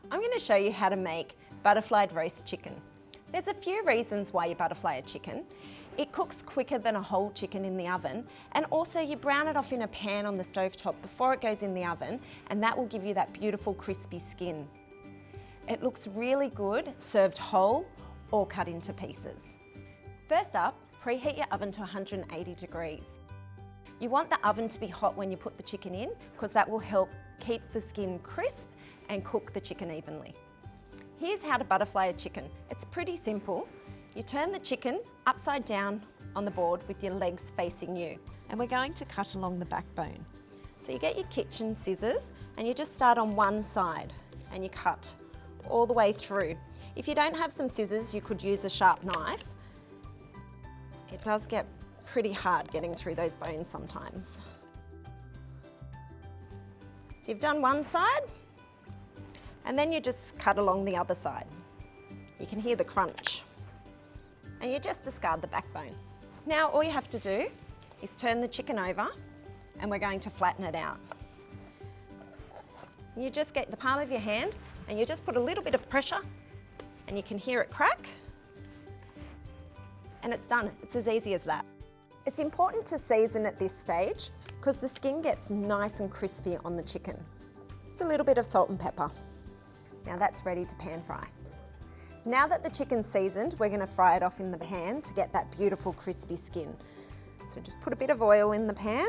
I'm going to show you how to make butterflied roast chicken. There's a few reasons why you butterfly a chicken. It cooks quicker than a whole chicken in the oven, and also you brown it off in a pan on the stovetop before it goes in the oven, and that will give you that beautiful crispy skin. It looks really good served whole or cut into pieces. First up, preheat your oven to 180 degrees. You want the oven to be hot when you put the chicken in because that will help keep the skin crisp and cook the chicken evenly. Here's how to butterfly a chicken. It's pretty simple. You turn the chicken upside down on the board with your legs facing you. And we're going to cut along the backbone. So you get your kitchen scissors and you just start on one side and you cut all the way through. If you don't have some scissors, you could use a sharp knife. It does get pretty hard getting through those bones sometimes. So you've done one side, and then you just cut along the other side. You can hear the crunch. And you just discard the backbone. Now all you have to do is turn the chicken over, and we're going to flatten it out. You just get the palm of your hand, and you just put a little bit of pressure, and you can hear it crack. And it's done. It's as easy as that. It's important to season at this stage because the skin gets nice and crispy on the chicken. Just a little bit of salt and pepper. Now that's ready to pan fry. Now that the chicken's seasoned, we're going to fry it off in the pan to get that beautiful crispy skin. So just put a bit of oil in the pan.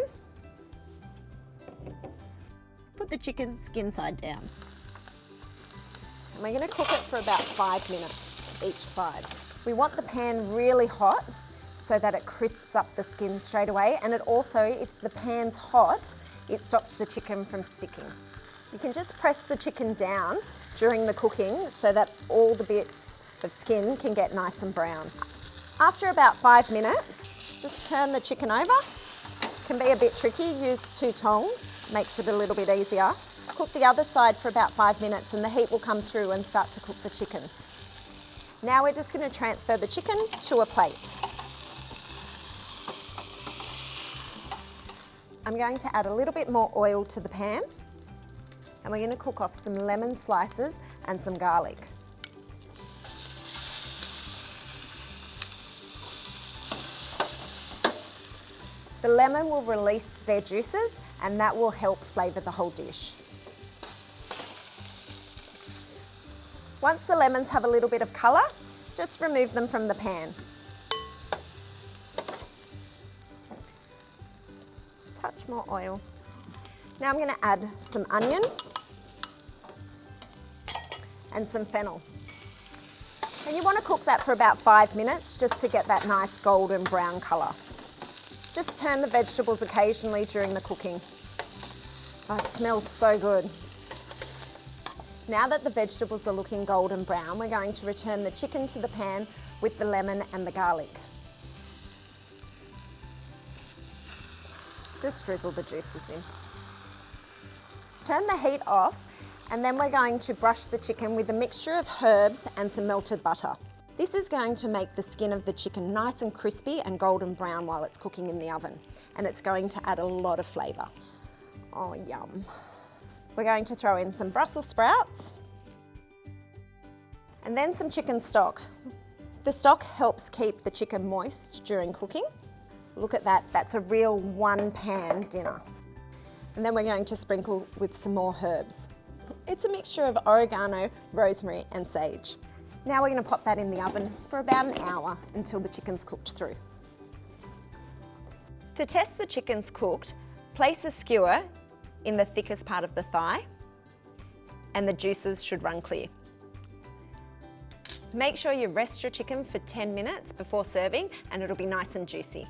Put the chicken skin side down. And we're going to cook it for about 5 minutes each side. We want the pan really hot so that it crisps up the skin straight away, and it also, if the pan's hot, it stops the chicken from sticking. You can just press the chicken down during the cooking so that all the bits of skin can get nice and brown. After about 5 minutes, just turn the chicken over. It can be a bit tricky, use 2 tongs, makes it a little bit easier. Cook the other side for about 5 minutes and the heat will come through and start to cook the chicken. Now we're just going to transfer the chicken to a plate. I'm going to add a little bit more oil to the pan, and we're going to cook off some lemon slices and some garlic. The lemon will release their juices and that will help flavour the whole dish. Once the lemons have a little bit of colour, just remove them from the pan. Touch more oil. Now I'm going to add some onion and some fennel. And you want to cook that for about 5 minutes just to get that nice golden brown colour. Just turn the vegetables occasionally during the cooking. Oh, it smells so good. Now that the vegetables are looking golden brown, we're going to return the chicken to the pan with the lemon and the garlic. Just drizzle the juices in. Turn the heat off, and then we're going to brush the chicken with a mixture of herbs and some melted butter. This is going to make the skin of the chicken nice and crispy and golden brown while it's cooking in the oven, and it's going to add a lot of flavour. Oh, yum. We're going to throw in some Brussels sprouts and then some chicken stock. The stock helps keep the chicken moist during cooking. Look at that, that's a real one-pan dinner. And then we're going to sprinkle with some more herbs. It's a mixture of oregano, rosemary and sage. Now we're going to pop that in the oven for about an hour until the chicken's cooked through. To test the chicken's cooked, place a skewer in the thickest part of the thigh and the juices should run clear. Make sure you rest your chicken for 10 minutes before serving and it'll be nice and juicy.